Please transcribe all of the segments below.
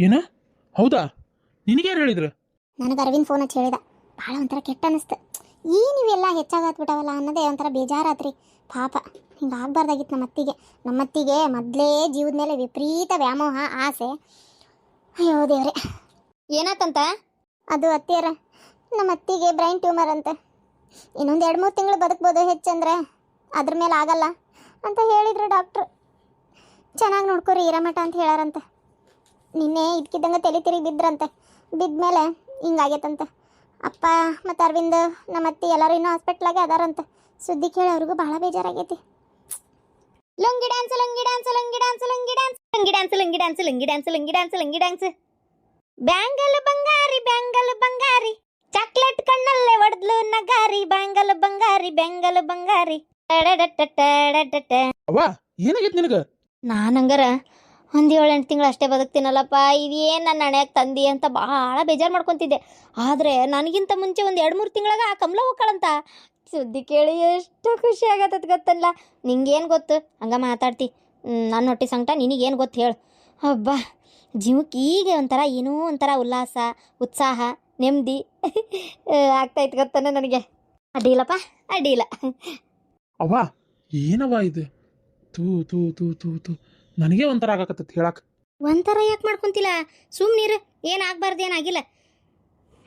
ಏನ ಹೌದಾ ನಿನಗೆ ಯಾರು ಹೇಳಿದ್ರು? ನನಗೆ ಅರವಿಂದ್ ಫೋನ್ ಹಚ್ಚಿ ಹೇಳಿದ. ಭಾಳ ಒಂಥರ ಕೆಟ್ಟ ಅನ್ನಿಸ್ತು. ನೀವೆಲ್ಲ ಹೆಚ್ಚಾಗತ್ಬಿಟ್ಟವಲ್ಲ ಅನ್ನೋದೇ ಒಂಥರ ಬೇಜಾರಾತ್ರಿ. ಪಾಪ ಹಿಂಗೆ ಆಗಬಾರ್ದಾಗಿತ್ತು ನಮ್ಮತ್ತಿಗೆ ಮೊದಲೇ ಜೀವದ ಮೇಲೆ ವಿಪರೀತ ವ್ಯಾಮೋಹ ಆಸೆ. ಅಯ್ಯೋ ದೇವ್ರೆ, ಏನಾತಂತ? ಅದು ಅತ್ತಿಯರ ನಮ್ಮ ಅತ್ತಿಗೆ ಬ್ರೈನ್ ಟ್ಯೂಮರ್ ಅಂತೆ. ಇನ್ನೊಂದು 2-3 ತಿಂಗಳು ಬದುಕ್ಬೋದು, ಹೆಚ್ಚಂದ್ರೆ ಅದ್ರ ಮೇಲೆ ಆಗಲ್ಲ ಅಂತ ಹೇಳಿದ್ರು ಡಾಕ್ಟ್ರು. ಚೆನ್ನಾಗಿ ನೋಡ್ಕೊರಿ ಇರಮಠ ಅಂತ ಹೇಳಾರಂತೆ. ನಿನ್ನೆ ಇದಕ್ಕಿದ್ದಂಗೆ ತಲೆ ತಿರುಗಿ ಬಿದ್ರಂತೆ. ಬಿದ್ಮೇಲೆ ಹಿಂಗಾಗೈತಂತೆ. ಅಪ್ಪ ಮತ್ತು ಅರವಿಂದ್ ನಮ್ಮ ಅತ್ತಿ ಎಲ್ಲರೂ ಇನ್ನೂ ಹಾಸ್ಪಿಟ್ಲಾಗೆ ಅದಾರಂತೆ. ಸುದ್ದಿ ಕೇಳಿ ಅವ್ರಿಗೂ ಭಾಳ ಬೇಜಾರಾಗೈತಿ. Lungi dance lungi dance lungi dance lungi dance lungi dance lungi dance lungi dance lungi dance lungi dance. Bangle ಬಂಗಾರಿ ಚಾಕ್ಲೇಟ್ ಕಣ್ಣಲ್ಲೇ ಒಡ್ದ್ಲು ನಗಾರಿ ಬ್ಯಾಂಗಲ್ ಬಂಗಾರಿ. ಅವ್ವ ಏನಾಗೈತಿ ನಿನಗ? ನಾನಂಗಾರ ಒಂದು 7-8 ತಿಂಗಳು ಅಷ್ಟೇ ಬದುಕ್ತೀನಲ್ಲಪ್ಪ, ಇದೇನು ನನ್ನ ಹಣೆಯಾಗ ತಂದಿ ಅಂತ ಭಾಳ ಬೇಜಾರು ಮಾಡ್ಕೊತಿದ್ದೆ. ಆದರೆ ನನಗಿಂತ ಮುಂಚೆ ಒಂದು 2-3 ತಿಂಗಳಾಗ ಆ ಕಮಲ ಹೋಗ್ಕಳಂತ ಸುದ್ದಿ ಕೇಳಿ ಎಷ್ಟು ಖುಷಿ ಆಗತ್ತದ ಗೊತ್ತಲ್ಲ. ನಿಂಗೇನು ಗೊತ್ತು ಹಂಗೆ ಮಾತಾಡ್ತಿ, ನನ್ನ ಹೊಟ್ಟೆ ಸಂಕಟ ನಿನಗೇನು ಗೊತ್ತು ಹೇಳು. ಹಬ್ಬ ಜೀವಕ್ಕೆ ಈಗ ಒಂಥರ ಏನೋ ಒಂಥರ ಉಲ್ಲಾಸ, ಉತ್ಸಾಹ, ನೆಮ್ಮದಿ ಆಗ್ತಾಯಿತ್ತು ಗೊತ್ತಾನೆ ನನಗೆ. ಅಡ್ಡಿಲ್ಲಪ್ಪ ಅಡ್ಡಿಲ್ಲ. ಅವ್ವ ಏನವ್ವ ಇದು? ತೂ ತೂ ತೂ ತೂ ತೂ ನನಗೆ ಒಂಥರ ಆಗಕತ್ತೈತಿ ಹೇಳಕ್. ಒಂಥರ ಯಾಕೆ ಮಾಡ್ಕೊಂತಿಲ್ಲ? ಸುಮ್ಮನಿರು, ಏನಾಗಬಾರ್ದು, ಏನಾಗಿಲ್ಲ.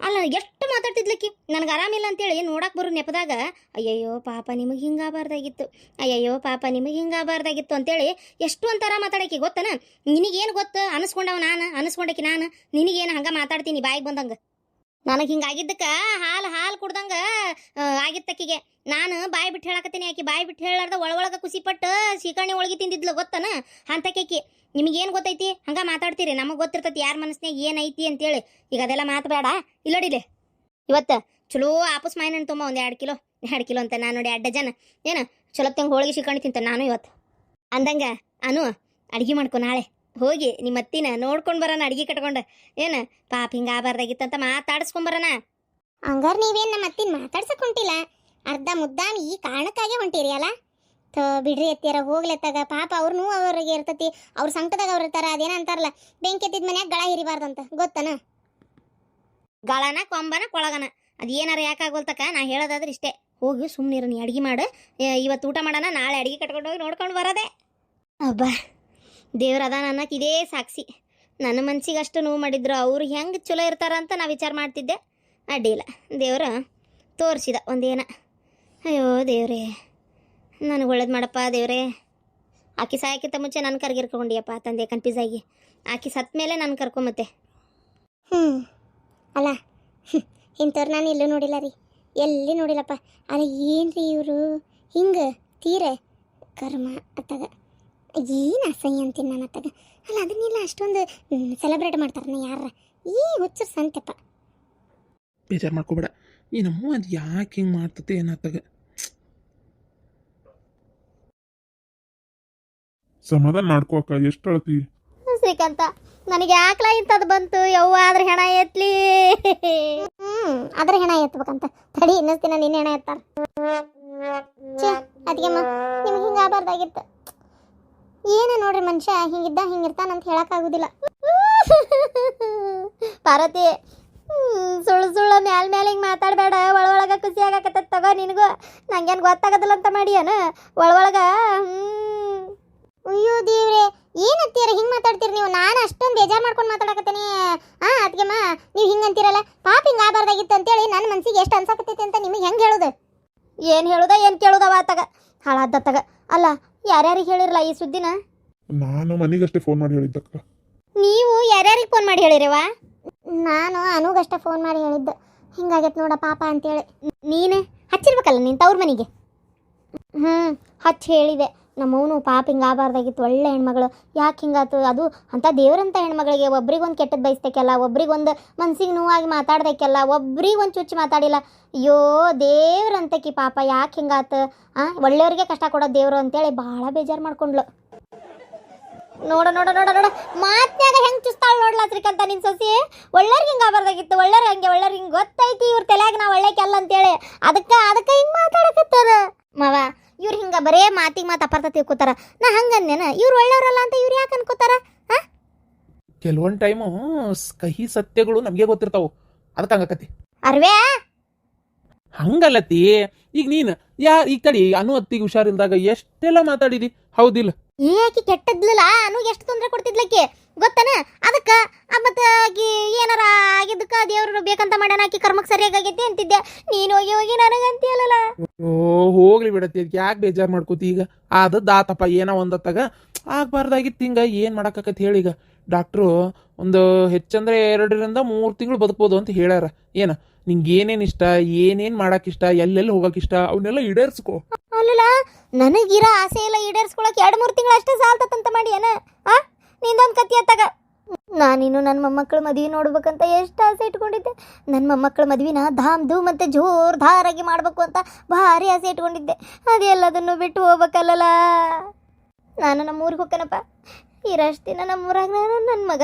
ಅಲ್ಲ ಎಷ್ಟು ಮಾತಾಡ್ತಿದ್ಲಕ್ಕಿ, ನನಗೆ ಆರಾಮಿಲ್ಲ ಅಂತೇಳಿ ನೋಡಕ್ಕೆ ಬರೋ ನೆಪದಾಗ ಅಯ್ಯಯ್ಯೋ ಪಾಪ ನಿಮಗೆ ಹಿಂಗಾಗಬಾರ್ದಾಗಿತ್ತು, ಅಯ್ಯಯ್ಯೋ ಪಾಪ ನಿಮಗೆ ಹಿಂಗಾಗಬಾರ್ದಾಗಿತ್ತು ಅಂತೇಳಿ ಎಷ್ಟು ಒಂಥರ ಮಾತಾಡಕ್ಕೆ ಗೊತ್ತನ. ನಿನಗೇನು ಗೊತ್ತು? ಅನಿಸ್ಕೊಂಡಕಿ ನಾನು ನಿನಗೇನು ಹಂಗೆ ಮಾತಾಡ್ತೀನಿ ಬಾಯಿಗೆ ಬಂದಂಗೆ. ನನಗೆ ಹಿಂಗಾಗಿದ್ದಕ್ಕೆ ಹಾಲು ಕುಡ್ದಂಗೆ ಆಗಿತ್ತಕ್ಕಿಗೆ. ನಾನು ಬಾಯಿ ಬಿಟ್ಟು ಹೇಳಕತ್ತೀನಿ, ಆಕಿ ಬಾಯಿ ಬಿಟ್ಟು ಹೇಳಾರ್ದ ಒಳಗೆ ಖುಷಿಪಟ್ಟು ಸೀಕರ್ಣಿ ಒಳಗೆ ತಿಂದಿದ್ಲು ಗೊತ್ತನ ಅಂತಕಿ. ನಿಮಗೇನು ಗೊತ್ತೈತಿ ಹಂಗೆ ಮಾತಾಡ್ತೀರಿ? ನಮಗೆ ಗೊತ್ತಿರ್ತೈತಿ ಯಾರ ಮನಸ್ಸಿನಾಗ ಏನೈತಿ ಅಂತೇಳಿ. ಈಗ ಅದೆಲ್ಲ ಮಾತು ಬೇಡ. ಇಲ್ಲೋಡಿಲೆ ಇವತ್ತು ಚಲೋ ಆಪಸ್ ಮಾಯಿನ ತುಂಬ ಒಂದು 2 ಕಿಲೋ ಅಂತ ನಾನು ನೋಡಿ 2 ಡಜನ್ ಏನು ಚಲೋತ್ತಂಗೆ ಹೋಳಿಗೆ ಸೀಕರ್ಣಿ ತಿಂತ ನಾನು ಇವತ್ತು. ಅಂದಂಗೆ ಅನು ಅಡುಗೆ ಮಾಡ್ಕೊ, ನಾಳೆ ಹೋಗಿ ನಿಮ್ಮ ಅತ್ತಿನ ನೋಡ್ಕೊಂಡು ಬರೋಣ, ಅಡುಗೆ ಕಟ್ಕೊಂಡು. ಏನು ಪಾಪ ಹಿಂಗೆ ಆಗಬಾರ್ದಾಗಿತ್ತಂತ ಮಾತಾಡಿಸ್ಕೊಂಬರೋಣ. ಹಂಗಾರೆ ನೀವೇನು ನಮ್ಮ ಅತ್ತಿನ ಮಾತಾಡ್ಸಕ್ ಹೊಂಟಿಲ್ಲ, ಅರ್ಧ ಮುದ್ದಾಮ್ ಈ ಕಾರಣಕ್ಕಾಗೆ ಹೊಂಟಿರಿ ಅಲ್ಲ. ಬಿಡ್ರಿ ಎತ್ತಿಯಾರ ಹೋಗ್ಲೆತ್ತಾಗ. ಪಾಪ ಅವ್ರನ್ನೂ ಅವ್ರಿಗೆ ಇರ್ತತಿ, ಅವ್ರ ಸಂಕಟದಾಗ ಅವ್ರು ಇರ್ತಾರ. ಅದೇನ ಅಂತಾರಲ್ಲ, ಬೆಂಕಿ ಎತ್ತಿದ ಮನ್ಯಾಗ ಗಳ ಹಿರಿಬಾರ್ದಂತ ಗೊತ್ತನ. ಗಳನ ಕೊಂಬನ ಕೊಳಗನ ಅದು ಏನಾರ ಯಾಕಾಗೋಲ್ತಕ್ಕ. ನಾ ಹೇಳೋದಾದ್ರೆ ಇಷ್ಟೇ, ಹೋಗಿ ಸುಮ್ಮನಿರು, ನೀ ಅಡುಗೆ ಮಾಡು. ಇವತ್ತು ಊಟ ಮಾಡೋಣ, ನಾಳೆ ಅಡುಗೆ ಕಟ್ಕೊಂಡು ಹೋಗಿ ನೋಡ್ಕೊಂಡು ಬರೋದೆ. ಅಬ್ಬಾ ದೇವ್ರ ಅದಾನ ಅನ್ನಕ್ಕೆ ಇದೇ ಸಾಕ್ಷಿ. ನನ್ನ ಮನ್ಸಿಗೆ ಅಷ್ಟು ನೋವು ಮಾಡಿದ್ರು ಅವ್ರು ಹೆಂಗೆ ಚಲೋ ಇರ್ತಾರಂತ ನಾ ವಿಚಾರ ಮಾಡ್ತಿದ್ದೆ. ಅಡ್ಡಿಲ್ಲ, ದೇವ್ರ ತೋರಿಸಿದ ಒಂದೇನ. ಅಯ್ಯೋ ದೇವ್ರೇ, ನನಗೆ ಒಳ್ಳೇದು ಮಾಡಪ್ಪ ದೇವ್ರೇ. ಆಕಿ ಸಾಯಕ್ಕಿಂತ ಮುಂಚೆ ನನ್ನ ಕರ್ಗಿರ್ಕೊಂಡಿಯಪ್ಪ ತಂದೆ ಕನ್ಫ್ಯೂಸಾಗಿ. ಆಕಿ ಸತ್ತ ಮೇಲೆ ನನ್ನ ಕರ್ಕೊಂಬತ್ತೆ. ಅಲ್ಲ ಇಂಥವ್ರು ನಾನು ಎಲ್ಲೂ ನೋಡಿಲ್ಲ ರೀ, ಎಲ್ಲಿ ನೋಡಿಲ್ಲಪ್ಪ. ಅಲ್ಲ ಏನು ರೀ ಇವರು ಹಿಂಗೆ ತೀರೆ ಕರ್ಮ ಅತ್ತಾಗ ಏನು ಅಸಹ್ಯ ಅಂತೀನಿ ನಾನು ಅತ್ತಾಗ. ಅಲ್ಲ ಅದನ್ನೆಲ್ಲ ಅಷ್ಟೊಂದು ಸೆಲೆಬ್ರೇಟ್ ಮಾಡ್ತಾರನ್ನ ಯಾರ ಈ ಹುಚ್ಚರು ಸಂತೆಪ್ಪ. ಬೇಜಾರು ಮಾಡ್ಕೋಬೇಡ. ಈ ನಮ್ಮ ಅದು ಯಾಕೆ ಹಿಂಗೆ ಮಾಡ್ತತೆ ಏನಾಗ್ತಾಗ? ಸಮಾಧಾನ ಮಾಡ್ಕೋಕ. ಎಷ್ಟು ಅಳತಿ? ಶ್ರೀಕಾಂತ, ನನಗೆ ಯಾಕ್ಲ ಇಂಥದ್ದು ಬಂತು ಯವ್ವ? ಆದ್ರೆ ಹೆಣ ಎತ್ಲಿ. ಆದ್ರೆ ಹೆಣ ಎತ್ತಬೇಕಂತ ತಡಿ, ಇನ್ನೊಂದು ದಿನ ನಿನ್ನ ಹೆಣ ಎತ್ತಾರ. ಅದಕ್ಕೆಮ್ಮ ನಿಮ್ಗೆ ಹಿಂಗೆ ಆಗಬಾರ್ದಾಗಿತ್ತು. ಏನು ನೋಡ್ರಿ, ಮನುಷ್ಯ ಹಿಂಗಿದ್ದ ಹಿಂಗಿರ್ತಾನಂತ ಹೇಳೋಕ್ಕಾಗೋದಿಲ್ಲ. ಪಾರ್ವತಿ, ಸುಳ್ಳು ಮ್ಯಾಲ ಹಿಂಗೆ ಮಾತಾಡಬೇಡ. ಒಳಗೆ ಖುಷಿ ಆಗಾಕತ್ತ ತಗೋ ನಿನಗೂ. ನಂಗೇನು ಗೊತ್ತಾಗೋದಿಲ್ಲ ಅಂತ ಮಾಡಿಯೇನು ಒಳಗೆ? ಅಯ್ಯೋ ದೇವ್ರೆ, ಏನಂತೀರ ಹಿಂಗೆ ಮಾತಾಡ್ತೀರಿ ನೀವು? ನಾನು ಅಷ್ಟೊಂದು ಬೇಜಾರು ಮಾಡ್ಕೊಂಡು ಮಾತಾಡಕತ್ತೀನಿ. ಅದಕ್ಕೆಮ್ಮ ನೀವು ಹಿಂಗೆ ಅಂತೀರಲ್ಲ, ಪಾಪ ಹಿಂಗೆ ಆಗಬಾರ್ದಾಗಿತ್ತು ಅಂತೇಳಿ ನನ್ನ ಮನಸ್ಸಿಗೆ ಎಷ್ಟು ಅನ್ಸಕತ್ತೈತಿ ಅಂತ ನಿಮಗೆ ಹೆಂಗೆ ಹೇಳೋದು? ಏನು ಕೇಳೋದವ ಆತಾಗ ಹಾಳಾದತ್ತಾಗ. ಅಲ್ಲ ಯಾರ್ಯಾರಿಗೆ ಹೇಳಿರಲ್ಲ ಈ ಸುದ್ದಿನ? ನಾನು ಮನೆಗಷ್ಟೇ ಫೋನ್ ಮಾಡಿ ಹೇಳಿದ್ದಕ್ಕ. ನೀವು ಯಾರ್ಯಾರಿಗೆ ಫೋನ್ ಮಾಡಿ ಹೇಳಿರವ? ನಾನು ಅನುಗಷ್ಟೇ ಫೋನ್ ಮಾಡಿ ಹೇಳಿದ್ದೆ, ಹಿಂಗಾಗೈತೆ ನೋಡ ಪಾಪ ಅಂತೇಳಿ. ನೀನು ಹಚ್ಚಿರ್ಬೇಕಲ್ಲ ನಿನ್ನ ತವ್ರ ಮನೆಗೆ. ಹಚ್ಚಿ ಹೇಳಿದೆ. ನಮ್ಮವನು ಪಾಪ ಹಿಂಗೆ ಆಗಬಾರ್ದಾಗಿತ್ತು, ಒಳ್ಳೆ ಹೆಣ್ಮಗಳು, ಯಾಕೆ ಹಿಂಗಾತು? ಅದು ಅಂಥ ದೇವ್ರಂಥ ಹೆಣ್ಮಗಳಿಗೆ ಒಬ್ರಿಗೊಂದು ಕೆಟ್ಟದ್ದು ಬಯಸ್ತಕ್ಕೆಲ್ಲ, ಒಬ್ರಿಗೊಂದು ಮನ್ಸಿಗೆ ನೋವಾಗಿ ಮಾತಾಡ್ದಕ್ಕೆಲ್ಲ, ಒಬ್ರಿಗೊಂದು ಚುಚ್ಚು ಮಾತಾಡಿಲ್ಲ. ಅಯ್ಯೋ ದೇವ್ರಂತಕಿ ಪಾಪ ಯಾಕೆ ಹಿಂಗಾತು? ಒಳ್ಳೆಯವ್ರಿಗೆ ಕಷ್ಟ ಕೊಡೋದು ದೇವರು ಅಂತೇಳಿ ಭಾಳ ಬೇಜಾರು ಮಾಡ್ಕೊಂಡ್ಲು. ನೋಡ ಮಾತ್ನ್ಯಾಗ ಹೆಂಗೆ ಚುಸ್ತಾಳು ನೋಡ್ಲಾ ಶ್ರೀಕಾಂತ ನಿನ್ನ ಸೊಸಿ. ಒಳ್ಳೆಯವ್ರಿಗೆ ಹಿಂಗೆ ಆಗಬಾರ್ದಾಗಿತ್ತು, ಒಳ್ಳೆಯವ್ರಿಗೆ ಹಿಂಗೆ ಗೊತ್ತೈತಿ ಇವ್ರ ತಲೆಯಾಗ ನಾವು ಒಳ್ಳೆಕೆಲ್ಲ ಅಂತೇಳಿ. ಅದಕ್ಕೆ ಹಿಂಗೆ ಮಾತಾಡಕತ್ತಾರ ಮಾವ. ಇವ್ರು ಹಿಂಗೆ ಬರೇ ಮಾತಿಗೆ ಮಾತು ಅಪಾರ್ಥ ತಿಳ್ಕೊತಾರ. ನಾ ಹಂಗಂದೇನ ಇವ್ರು ಒಳ್ಳೆಯವ್ರಲ್ಲ ಅಂತ ಇವ್ರು ಯಾಕೆ ಅನ್ಕೋತಾರ? ಕೆಲವೊಂದು ಟೈಮು ಕಹಿ ಸತ್ಯಗಳು ನಮಗೆ ಗೊತ್ತಿರ್ತಾವು, ಅದಕ್ಕೆ ಹಂಗಕತಿ. ಅರ್ವ್ಯಾ ಹಂಗಲ್ಲತಿ, ಈಗ ನೀನು ಈ ಕಡೆ ಅನು ಅತ್ತಿಗೆ ಹುಷಾರಿಲ್ದಾಗ ಎಷ್ಟೆಲ್ಲ ಮಾತಾಡಿದಿ, ಹೌದಿಲ್ಲ? ಆಕಿ ಕೆಟ್ಟದ್ಲಲ್ಲ, ಅನು ಎಷ್ಟು ತೊಂದರೆ ಕೊಡ್ತಿದ್ಲಕ್ಕಿ ಗೊತ್ತನ? ಅದಕ್ಕ ಮತ್ತೆ ಆಕಿ ಏನಾರ ಆಗಿದ್ದಕ್ಕ ದೇವ್ರು ಬೇಕಂತ ಮಾಡ್ಯಾನ, ಆಕಿ ಕರ್ಮಕ್ಕೆ ಸರಿಯಾಗೈತಿ ಅಂತಿದ್ದೆ. ನೀನು ಹೋಗಿ ಹೋಗಿ ನನಗಂತೀಯಲ್ಲ. ಓ ಹೋಗ್ಲಿ ಬಿಡತಿ, ಅದಕ್ಕೆ ಯಾಕೆ ಬೇಜಾರು ಮಾಡ್ಕೋತಿ? ಈಗ ಆದಪ್ಪ ಏನೋ ಒಂದತ್ತಾಗ ಆಗ್ಬಾರ್ದಾಗಿತ್ತು. ಹಿಂಗ ಏನು ಮಾಡಕ್ಕಾಕತಿ ಹೇಳಿ? ಈಗ ಡಾಕ್ಟ್ರು ಒಂದು ಹೆಚ್ಚಂದ್ರೆ 2-3 ತಿಂಗಳು ಬದುಕ್ಬೋದು ಅಂತ ಹೇಳ್ಯಾರ. ಏನ ನಿಂಗೆ ಏನೇನು ಇಷ್ಟ, ಏನೇನು ಮಾಡಕ್ಕಿಷ್ಟ, ಎಲ್ಲೆಲ್ಲಿ ಹೋಗಕ್ಕಿಷ್ಟ ಅವನ್ನೆಲ್ಲ ಈಡೇರಿಸ್ಕೋ. ಅಲ್ಲಲ್ಲ, ನನಗಿರೋ ಆಸೆ ಎಲ್ಲ ಈಡೇರಿಸ್ಕೊಳಕ್ 2-3 ತಿಂಗಳು ಅಷ್ಟೇ ಸಾಲ್ತಂತ ಮಾಡಿ ಏನ? ನಿಂದೊಂದು ಕತ್ತಿ ಅತ್ತಾಗ ನಾನಿನ್ನು ನನ್ನ ಮೊಮ್ಮಕ್ಕಳ ಮದ್ವೆ ನೋಡ್ಬೇಕಂತ ಎಷ್ಟು ಆಸೆ ಇಟ್ಕೊಂಡಿದ್ದೆ. ನನ್ನ ಮೊಮ್ಮಕ್ಕಳ ಮದ್ವಿನ ಧಾಮ್ ಧೂಮ್ ಮತ್ತೆ ಜೋರ್ದಾರಾಗಿ ಮಾಡ್ಬೇಕು ಅಂತ ಭಾರಿ ಆಸೆ ಇಟ್ಕೊಂಡಿದ್ದೆ. ಅದೆಲ್ಲದನ್ನು ಬಿಟ್ಟು ಹೋಗ್ಬೇಕಲ್ಲ. ನಾನು ನಮ್ಮೂರಿಗೆ ಹೋಗ್ಕೇನಪ್ಪ, ಇರಷ್ಟು ದಿನ ನಮ್ಮೂರಾಗ ನಾನು ನನ್ನ ಮಗ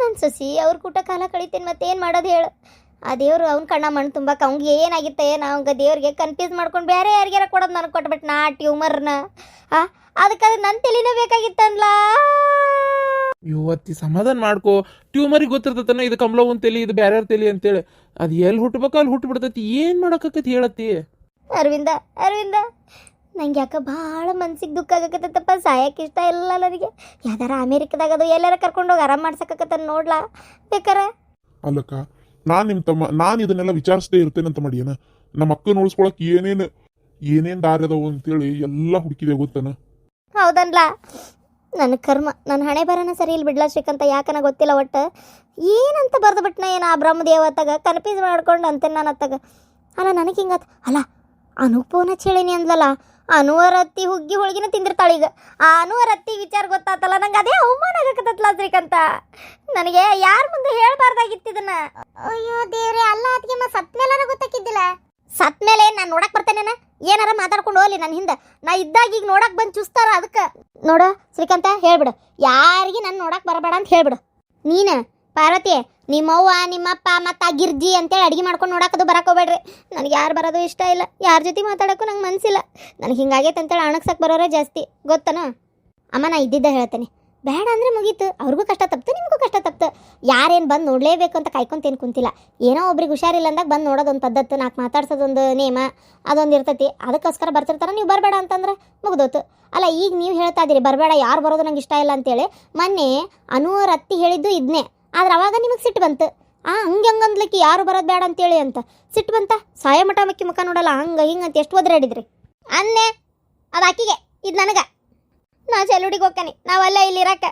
ನನ್ನ ಸೊಸಿ ಅವ್ರ ಕೂಟ ಕಾಲ ಕಳಿತೇನೆ. ಮತ್ತೆ ಏನು ಮಾಡೋದು ಹೇಳು? ಆ ದೇವ್ರು ಅವ್ನ ಕಣ್ಣ ಮಣ್ಣು ತುಂಬಕ್ಕೆ ಅವ್ನಿಗೆ ಏನಾಗಿತ್ತೆ ನಾವು ದೇವ್ರಿಗೆ ಕನ್ಫ್ಯೂಸ್ ಮಾಡ್ಕೊಂಡು ಬೇರೆ ಯಾರಿಗಾರ ಕೊಡೋದು ನನಗೆ ಕೊಟ್ಬಿಟ್ಟು ನಾ ಟ್ಯೂಮರ್ನ ಅದಕ್ಕೆ ನನ್ನ ತಲೆನೇ ಬೇಕಾಗಿತ್ತಲ್ಲ. ಇವತ್ತಿ ಸಮಾಧಾನ ಮಾಡ್ಕೋ. ಟ್ಯೂಮರಿಗೆ ಗೊತ್ತಿರ್ತತನ ಇದು ಕಮಲವನ್ ತಲಿ, ಇದು ಬ್ಯಾರ್ಯಾರ ತಲಿ ಅಂತೇಳಿ. ಅದು ಎಲ್ಲಿ ಹುಟ್ಟಬೇಕು ಅಲ್ಲಿ ಹುಟ್ಟು ಬಿಡ್ತೈತಿ. ಏನು ಮಾಡೋಕತಿ ಹೇಳತ್ತಿ? ಅರವಿಂದ ನಂಗೆ ಯಾಕೆ ಭಾಳ ಮನ್ಸಿಗೆ ದುಃಖ ಆಗಕತ್ತಪ್ಪ. ಸಾಯಕ್ಕೆ ಇಷ್ಟ ಇಲ್ಲ ನನಗೆ. ಯಾವ್ದಾರ ಅಮೇರಿಕದಾಗ ಅದು ಎಲ್ಲಾರ ಕರ್ಕೊಂಡೋಗಿ ಆರಾಮ್ ಮಾಡ್ಸಕತ್ತ ನೋಡ್ಲಾ ಬೇಕಾರ. ಅಲ್ಲಕ್ಕ, ನಾನು ನಿಮ್ಮ ತಮ್ಮ, ನಾನು ಇದನ್ನೆಲ್ಲ ವಿಚಾರಿಸದೇ ಇರ್ತೇನಂತ ಮಾಡಿಯೇನ? ನಮ್ಮ ಅಕ್ಕನ ಉಳಿಸ್ಕೊಳಕ್ ಏನೇನು ದಾರಿ ಅದಾವು ಅಂತೇಳಿ ಎಲ್ಲ ಹುಡುಕಿದೆ ಗೊತ್ತನ? ಹೌದನ್ಲ, ನನ್ನ ಕರ್ಮ, ನನ್ನ ಹಣೆ ಬರನ ಸರಿ ಇಲ್ಲಿ ಬಿಡ್ಲಾ ಶ್ರೀಕಂತ. ಯಾಕನ ಗೊತ್ತಿಲ್ಲ. ಒಟ್ಟು ಏನಂತ ಬರ್ದು ಬಿಟ್ನ ಏನು ಆ ಬ್ರಹ್ಮದೇವತ್ತಾಗ ಕನ್ಫ್ಯೂಸ್ ಮಾಡ್ಕೊಂಡು ಅಂತೇನೆ ನಾನು ಅತ್ತಾಗ. ಅಲ್ಲ ನನಗೆ ಹಿಂಗತ್ ಅಲ್ಲ, ಅನುಪೋನ ಚೇಳಿನಿ ಅಂದ್ಲಲ್ಲ, ಅನುವರತ್ತಿ ಹುಗ್ಗಿ ಹೋಳ್ಗಿನ ತಿಂದಿರ್ತಾಳೆ. ಈಗ ಆ ಅನುವರತ್ತಿ ವಿಚಾರ ಗೊತ್ತಾತಲ್ಲ, ನಂಗೆ ಅದೇ ಅವಮಾನ ಆಗಕತ್ತಲ್ಲ ಶ್ರೀಕಂತ. ನನಗೆ ಯಾರ ಮುಂದೆ ಹೇಳ್ಬಾರ್ದಾಗಿತ್ತು ಇದನ್ನ. ಅಯ್ಯೋ ದೇವ್ರೆ, ಅಲ್ಲ ಅದಕ್ಕೆ ಸತ್ ಮೇಲಾರ ಗೊತ್ತಾಕಿದ್ದಿಲ್ಲ. ಸತ್ ಮೇಲೆ ನಾನು ನೋಡಕ್ ಬರ್ತೇನೇನ? ಏನಾರ ಮಾತಾಡ್ಕೊಂಡು ಹೋಗ್ಲಿ ನನ್ನ ಹಿಂದೆ. ನಾ ಇದ್ದಾಗ ಈಗ ನೋಡಕ್ ಬಂದು ಚುಸ್ತಾರ. ಅದಕ್ಕೆ ನೋಡು ಶ್ರೀಕಂತ, ಹೇಳ್ಬಿಡು ಯಾರಿಗೆ ನಾನು ನೋಡಕ್ ಬರಬೇಡ ಅಂತ ಹೇಳ್ಬಿಡು. ನೀನು ಪಾರ್ವತಿ, ನಿಮ್ಮವ್ವ ನಿಮ್ಮಪ್ಪ ಮತ್ತು ಆ ಗಿರ್ಜಿ ಅಂತೇಳಿ ಅಡುಗೆ ಮಾಡ್ಕೊಂಡು ನೋಡೋಕದು ಬರಕ್ಕೆ ಹೋಗ್ಬೇಡ್ರಿ. ನನಗೆ ಯಾರು ಬರೋದು ಇಷ್ಟ ಇಲ್ಲ, ಯಾರ ಜೊತೆ ಮಾತಾಡೋಕ್ಕೂ ನಂಗೆ ಮನಸ್ಸಿಲ್ಲ. ನನಗೆ ಹಿಂಗಾಗೈತೆ ಅಂತೇಳಿ ಅಣಗ್ಸಕ್ಕೆ ಬರೋರೇ ಜಾಸ್ತಿ ಗೊತ್ತನ? ಅಮ್ಮ ನಾ ಇದ್ದಿದ್ದ ಹೇಳ್ತೇನೆ, ಬೇಡ ಅಂದರೆ ಮುಗೀತು. ಅವ್ರಿಗೂ ಕಷ್ಟ ತಪ್ತು, ನಿಮಗೂ ಕಷ್ಟ ತಪ್ತು. ಯಾರೇನು ಬಂದು ನೋಡಲೇಬೇಕು ಅಂತ ಕಾಯ್ಕೊಂತೇನು ಕುಂತಿಲ್ಲ. ಏನೋ ಒಬ್ರಿಗೆ ಹುಷಾರಿಲ್ಲ ಅಂದಾಗ ಬಂದು ನೋಡೋದೊಂದು ಪದ್ಧತಿ, ನಾಲ್ಕು ಮಾತಾಡ್ಸೋದೊಂದು ನೇಮ, ಅದೊಂದು ಇರ್ತೈತಿ. ಅದಕ್ಕೋಸ್ಕರ ಬರ್ತಿರ್ತಾರೆ. ನೀವು ಬರಬೇಡ ಅಂತಂದ್ರೆ ಮುಗ್ದೋತು. ಅಲ್ಲ ಈಗ ನೀವು ಹೇಳ್ತಾ ಇದ್ದೀರಿ ಬರಬೇಡ, ಯಾರು ಬರೋದು ನಂಗೆ ಇಷ್ಟ ಇಲ್ಲ ಅಂತೇಳಿ. ಮೊನ್ನೆ ಅನುವರ ಅತ್ತಿ ಹೇಳಿದ್ದು ಇದನ್ನೇ. ಆದ್ರೆ ಅವಾಗ ನಿಮಗೆ ಸಿಟ್ಟು ಬಂತು. ಹಂಗಂದ್ಲಿಕ್ಕೆ ಯಾರು ಬರೋದು ಬೇಡ ಅಂತೇಳಿ ಅಂತ ಸಿಟ್ಟು ಬಂತ. ಸಾಯ ಮಠ ಮಕ್ಕಿ ಮುಖ ನೋಡಲ್ಲ ಹಂಗೆ ಹಿಂಗೆ ಅಂತ ಎಷ್ಟು ಒದ್ರಾಡಿದ್ರಿ ಅನ್ನೆ. ಅದು ಆಕಿಗೆ, ಇದು ನನಗೆ. ನಾ ಚೆಲುಡಿಗೆ ಹೋಗ್ತಾನೆ, ನಾವಲ್ಲ ಇಲ್ಲಿ ಇರಕ್ಕ.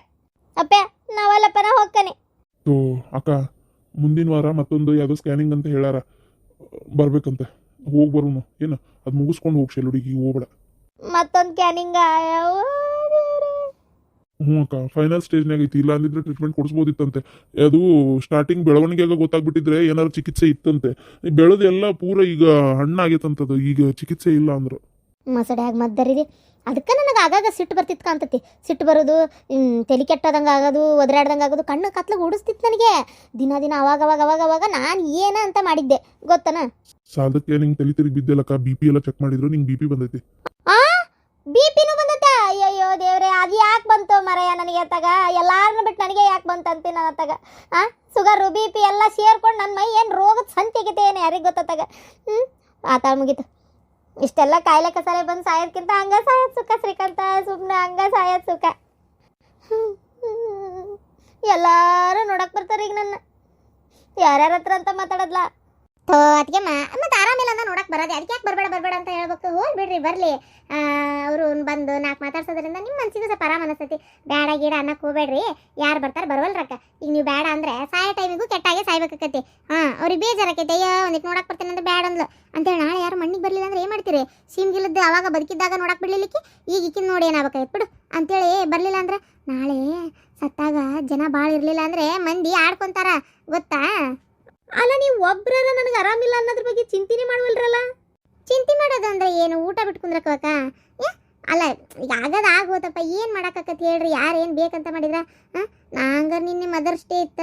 ಅಪ್ಪ ನಾವಲ್ಲಪ್ಪ, ನಾ ಹೋಗ್ತಾನೆ. ಸೊ ಅಕ್ಕ, ಮುಂದಿನ ವಾರ ಮತ್ತೊಂದು ಯಾವುದೋ ಸ್ಕ್ಯಾನಿಂಗ್ ಅಂತ ಹೇಳಾರ, ಬರ್ಬೇಕಂತೆ. ಹೋಗಿ ಬರೋನು ಏನು? ಅದು ಮುಗಿಸ್ಕೊಂಡು ಹೋಗಿ ಶೆಲುಡಿಗೆ ಹೋಗ್ಬೇಡ. ಮತ್ತೊಂದು ಕ್ಯಾನಿಂಗ? ಹ್ಞೂ ಅಕ್ಕ, ಫೈನಲ್ ಸ್ಟೇಜ್ನಾಗ ಐತಿ. ಇಲ್ಲ ಅಂದಿದ್ರೆ ಟ್ರೀಟ್ಮೆಂಟ್ ಕೊಡಿಸ್ಬೋದಿತ್ತಂತೆ. ಅದು ಸ್ಟಾರ್ಟಿಂಗ್ ಬೆಳವಣಿಗೆಯಾಗ ಗೊತ್ತಾಗ್ಬಿಟ್ಟಿದ್ರೆ ಏನಾದ್ರು ಚಿಕಿತ್ಸೆ ಇತ್ತಂತೆ. ಬೆಳೆದೆಲ್ಲ ಪೂರ ಈಗ ಹಣ್ಣಾಗೈತಂತದು. ಈಗ ಚಿಕಿತ್ಸೆ ಇಲ್ಲ ಅಂದ್ರು. ಮಸಡ್ಯಾಗ ಮದ್ದರಿದೆ. ಅದಕ್ಕೆ ನನಗೆ ಆಗಾಗ ಸಿಟ್ಟು ಬರ್ತಿತ್ತು ಕಾಣ್ತತಿ. ಸಿಟ್ಟು ಬರೋದು, ತಲೆ ಕೆಟ್ಟದಂಗೆ ಆಗೋದು, ಒದರಾಡ್ದಂಗೆ ಆಗೋದು, ಕಣ್ಣು ಕತ್ಲಾಗ ಓಡಿಸ್ತಿತ್ತು ನನಗೆ ದಿನ ಅವಾಗ ನಾನು ಏನ ಅಂತ ಮಾಡಿದ್ದೆ ಗೊತ್ತನ? ಸಾಲದಕ್ಕೆ ನಿಂಗೆ ತಲೆ ತಿರುಗಿ ಬಿದ್ದೆಲ್ಲಕ್ಕ. BP ಎಲ್ಲ ಚೆಕ್ ಮಾಡಿದ್ರು, ನಿಂಗೆ BP ಬಂದೈತಿ. BP ಬಂದತ್ತ? ಅಯ್ಯಯ್ಯೋ ದೇವ್ರೆ, ಅದು ಯಾಕೆ ಬಂತು ಮರಯ್ಯ ನನಗೆ ಅತ್ತಾಗ? ಎಲ್ಲಾರನ್ನ ಬಿಟ್ಟು ನನಗೆ ಯಾಕೆ ಬಂತು ಅಂತೀನಿ ನಾನು ಅತ್ತಾಗ. ಶುಗರು BP ಎಲ್ಲ ಸೇರ್ಕೊಂಡು ನನ್ನ ಮೈ ಏನು ರೋಗದ ಸಂತಿಗಿದೆ ಏನು ಯಾರಿಗೆ ಗೊತ್ತಾಗ. ಆತ ಮುಗೀತು. ಇಷ್ಟೆಲ್ಲ ಕಾಯಿಲೆ ಕಸಾಲೆ ಬಂದು ಸಾಯೋದ್ಕಿಂತ ಹಂಗ ಸಾಯೋದು ಸುಖ ಶ್ರೀಕಂತ. ಸುಮ್ಮನೆ ಹಂಗ ಸಾಯೋದು ಸುಖ. ಎಲ್ಲಾರು ನೋಡಕ್ ಬರ್ತಾರೆ ಈಗ ನನ್ನ. ಯಾರ್ಯಾರ ಹತ್ರ ಅಂತ ಮಾತಾಡದ್ಲ. ಅದಕ್ಕೆ ಮತ್ತೆ ಆರಾಮಿಲ್ಲ ಅಂತ ನೋಡಕ್ ಬರೋದು. ಅದಕ್ಕೆ ಯಾಕೆ ಬರಬೇಡ ಅಂತ ಹೇಳ್ಬೇಕು. ಹೋಗಿ ಬಿಡ್ರಿ, ಬರಲಿ. ಅವರು ಬಂದು ನಾಲ್ಕು ಮಾತಾಡ್ಸೋದ್ರಿಂದ ನಿಮ್ಮ ಮನಸ್ಸಿಗೂ ಸ್ವಲ್ಪ ಆರಾಮ ಅನಿಸ್ತೈತಿ. ಬೇಡ ಗೀಡ ಅನ್ನಕ್ಕೆ ಹೋಗ್ಬೇಡ್ರಿ. ಯಾರು ಬರ್ತಾರೆ ಬರವಲ್ರಕ್ಕ. ಈಗ ನೀವು ಬೇಡ ಅಂದರೆ ಸಾಯೋ ಟೈಮಿಗೂ ಕೆಟ್ಟಾಗೆ ಸಾಯ್ಬೇಕಾಕತಿ. ಅವ್ರಿಗೆ ಬೇಜಾರಾಕೈತೆ. ಅಯ್ಯೋ ಒಂದಿಟ್ಟು ನೋಡಕ್ಕೆ ಬರ್ತೀನಿ ಅಂತ ಬೇಡ ಅಂದ್ಲು ಅಂತೇಳಿ ನಾಳೆ ಯಾರು ಮಣ್ಣಿಗೆ ಬರಲಿಲ್ಲ ಅಂದ್ರೆ ಏನು ಮಾಡ್ತೀರಿ? ಸೀಮ್ಗಿಲ್ಲದ್ದು ಅವಾಗ ಬದುಕಿದ್ದಾಗ ನೋಡಕ್ಕೆ ಬಿಡ್ಲಿಕ್ಕೆ ಈಗ ಈಕಿನ ನೋಡಿ ಏನಾಗಬೇಕಾಯ್ತು ಬಿಡು ಅಂತೇಳಿ ಬರಲಿಲ್ಲ ಅಂದ್ರೆ ನಾಳೆ ಸತ್ತಾಗ ಜನ ಭಾಳ ಇರಲಿಲ್ಲ ಅಂದರೆ ಮಂದಿ ಆಡ್ಕೊತಾರ ಗೊತ್ತಾ? ಅಲ್ಲ ನೀವು ಒಬ್ರಾರ ನನಗೆ ಆರಾಮಿಲ್ಲ ಅನ್ನೋದ್ರ ಬಗ್ಗೆ ಚಿಂತೆನೇ ಮಾಡುವಲ್ರಲ್ಲ. ಚಿಂತೆ ಮಾಡೋದು ಅಂದ್ರೆ ಏನು? ಊಟ ಬಿಟ್ಟು ಕುಂದ್ರಕ್ಕ? ಅಲ್ಲ ಈಗ ಆಗದ ಆಗೋತಪ್ಪ, ಏನು ಮಾಡೋಕ್ಕತಿ ಹೇಳ್ರಿ? ಯಾರು ಏನು ಬೇಕಂತ ಮಾಡಿದ್ರ? ನಂಗೆ ನಿನ್ನೆ ಮದರ್ಸ್ ಡೇ ಇತ್ತ,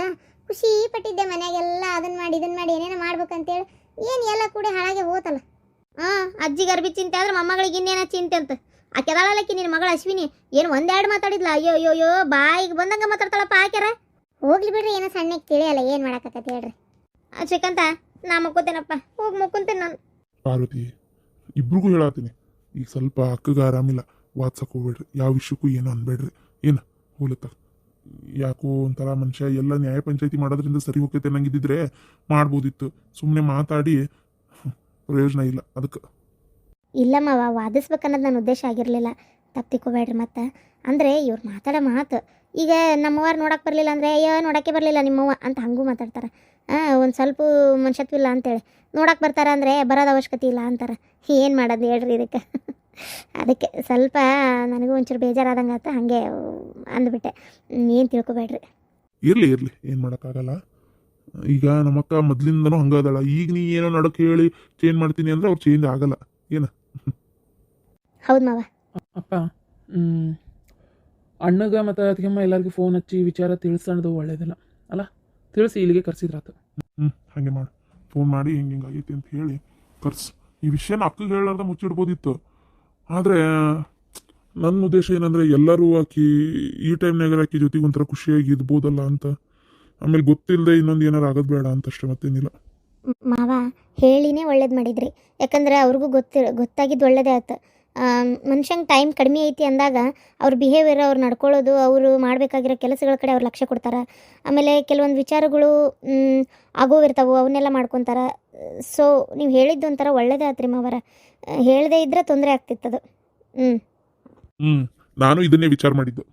ಖುಷಿ ಪಟ್ಟಿದ್ದೆ. ಮನ್ಯಾಗೆಲ್ಲ ಅದನ್ನ ಮಾಡಿ ಇದನ್ನ ಮಾಡಿ ಏನೇನೋ ಮಾಡ್ಬೇಕಂತೇಳಿ ಏನು ಎಲ್ಲ ಕೂಡ ಹಾಳಾಗೆ ಹೋತಲ್ಲ. ಅಜ್ಜಿಗೆ ಅರ್ಬಿ ಚಿಂತೆ ಆದ್ರೆ ಮೊಮ್ಮಗಳಿಗೆ ಇನ್ನೇನ ಚಿಂತೆ ಅಂತ. ಆಕೆದಾಳಲ್ಲಕ್ಕಿ ನಿನ್ನ ಮಗಳು ಅಶ್ವಿನಿ ಏನು ಒಂದೆರಡು ಮಾತಾಡಿದ್ಲ? ಅಯ್ಯೋ ಬಾಯಿಗೆ ಬಂದಂಗೆ ಮಾತಾಡ್ತಾಳಪ್ಪ ಆಕ್ಯಾರ. ಹೋಗ್ಲಿ ಬಿಡ್ರಿ, ಏನೋ ಸಣ್ಣಗೆ ತಿಳಿಯಲ್ಲ, ಏನು ಮಾಡಕತ್ತೈತಿ ಹೇಳ್ರಿ. ಶ್ರೀಕಾಂತ ನಾ ಮಕ್ಕೋತೇನಪ್ಪ, ಹೋಗಿ ಮಕ್ಕೊಂತೇನೆ ನಾನು. ಪಾರ್ವತಿ, ಇಬ್ರಿಗೂ ಹೇಳತ್ತೀನಿ, ಈಗ ಸ್ವಲ್ಪ ಅಕ್ಕಗೆ ಆರಾಮಿಲ್ಲ, ವಾಟ್ಸಕ್ ಹೋಗ್ಬೇಡ್ರಿ, ಯಾವ ವಿಷಯಕ್ಕೂ ಏನು ಅನ್ಬೇಡ್ರಿ. ಏನು ಹೋಲತ್ತ ಯಾಕೋ ಒಂಥರ ಮನುಷ್ಯ ಎಲ್ಲ ನ್ಯಾಯ ಪಂಚಾಯತಿ ಮಾಡೋದ್ರಿಂದ ಸರಿ ಹೋಗ್ತೈತೆ ನಂಗಿದ್ದಿದ್ರೆ ಮಾಡ್ಬೋದಿತ್ತು. ಸುಮ್ಮನೆ ಮಾತಾಡಿ ಪ್ರಯೋಜನ ಇಲ್ಲ ಅದಕ್ಕೆ. ಇಲ್ಲ ಮಾವ, ವಾದಿಸ್ಬೇಕನ್ನೋದು ನನ್ನ ಉದ್ದೇಶ ಆಗಿರಲಿಲ್ಲ, ತಪ್ಪಿಕೋಬೇಡ್ರಿ. ಮತ್ತೆ ಅಂದರೆ ಇವ್ರು ಮಾತಾಡೋ ಮಾತು ಈಗ ನಮ್ಮವ್ರು ನೋಡಕ್ಕೆ ಬರಲಿಲ್ಲ ಅಂದರೆ ಅಯ್ಯೋ ನೋಡೋಕ್ಕೆ ಬರಲಿಲ್ಲ ನಿಮ್ಮವ್ವ ಅಂತ ಹಂಗೂ ಮಾತಾಡ್ತಾರೆ. ಒಂದು ಸ್ವಲ್ಪ ಮನುಷ್ಯತ್ವಿಲ್ಲ ಅಂತೇಳಿ ನೋಡಕ್ಕೆ ಬರ್ತಾರೆ ಅಂದರೆ ಬರೋದು ಅವಶ್ಯಕತೆ ಇಲ್ಲ ಅಂತಾರೆ. ಏನು ಮಾಡೋದು ಹೇಳ್ರಿ ಇದಕ್ಕೆ. ಅದಕ್ಕೆ ಸ್ವಲ್ಪ ನನಗೂ ಒಂಚೂರು ಬೇಜಾರಾದಂಗೆ ಆಯ್ತು, ಹಾಗೆ ಅಂದ್ಬಿಟ್ಟೆ. ಏನು ತಿಳ್ಕೊಬೇಡ್ರಿ. ಇರ್ಲಿ ಏನು ಮಾಡೋಕ್ಕಾಗಲ್ಲ. ಈಗ ನಮ್ಮಕ್ಕ ಮೊದ್ಲಿಂದನೂ ಹಂಗದಳ, ಈಗ ನೀ ಏನೋ ನಡಕ್ಕೆ ಹೇಳಿ ಚೇಂಜ್ ಮಾಡ್ತೀನಿ ಅಂದ್ರೆ ಅವ್ರು ಚೇಂಜ್ ಆಗಲ್ಲ. ಏನು ಹೌದು ಮಾವ. ಅಪ್ಪ, ಅಣ್ಣಗ ಮತ್ತು ಅದಕ್ಕೆಮ್ಮ ಎಲ್ಲರಿಗೂ ಫೋನ್ ಹಚ್ಚಿ ವಿಚಾರ ತಿಳಿಸೋದು ಒಳ್ಳೇದಿಲ್ಲ ಅಲ್ಲ, ತಿಳಿಸಿ ಇಲ್ಲಿಗೆ ಕರ್ಸಿದ್ರಾತು. ಹಾಗೆ ಮಾಡು, ಫೋನ್ ಮಾಡಿ ಹಿಂಗಾಗೈತಿ ಅಂತ ಹೇಳಿ ಕರ್ಸು. ಈ ವಿಷಯನ ಅಕ್ಕಗೆ ಹೇಳಾರ್ದ ಮುಚ್ಚಿಡ್ಬೋದಿತ್ತು. ಆದರೆ ನನ್ನ ಉದ್ದೇಶ ಏನಂದರೆ ಎಲ್ಲರೂ ಆಕಿ ಈ ಟೈಮ್ನಾಗ ಆಕಿ ಜೊತೆಗೆ ಒಂಥರ ಖುಷಿಯಾಗಿ ಇದ್ಬೋದಲ್ಲ ಅಂತ. ಆಮೇಲೆ ಗೊತ್ತಿಲ್ಲದೆ ಇನ್ನೊಂದು ಏನಾರು ಆಗೋದು ಬೇಡ ಅಂತಷ್ಟೇ, ಮತ್ತೇನಿಲ್ಲ. ಮಾವ ಹೇಳಿನೇ ಒಳ್ಳೇದು ಮಾಡಿದ್ರಿ, ಯಾಕಂದ್ರೆ ಅವ್ರಿಗೂ ಗೊತ್ತಾಗಿದ್ದು ಒಳ್ಳೇದೇ ಆಯ್ತು. ಮನುಷ್ಯಂಗೆ ಟೈಮ್ ಕಡಿಮೆ ಐತಿ ಅಂದಾಗ ಅವ್ರ ಬಿಹೇವಿಯರ್, ಅವ್ರು ನಡ್ಕೊಳ್ಳೋದು, ಅವರು ಮಾಡಬೇಕಾಗಿರೋ ಕೆಲಸಗಳ ಕಡೆ ಅವ್ರು ಲಕ್ಷ್ಯ ಕೊಡ್ತಾರೆ. ಆಮೇಲೆ ಕೆಲವೊಂದು ವಿಚಾರಗಳು ಆಗೋವಿರ್ತಾವೆ, ಅವನ್ನೆಲ್ಲ ಮಾಡ್ಕೊತಾರೆ. ಸೊ ನೀವು ಹೇಳಿದ್ದು ಒಂಥರ ಒಳ್ಳೇದೇ ಆತ್ರಿ ಮಾವರ, ಹೇಳದೇ ಇದ್ದರೆ ತೊಂದರೆ ಆಗ್ತಿತ್ತದು. ನಾನು ಇದನ್ನೇ ವಿಚಾರ ಮಾಡಿದ್ದು.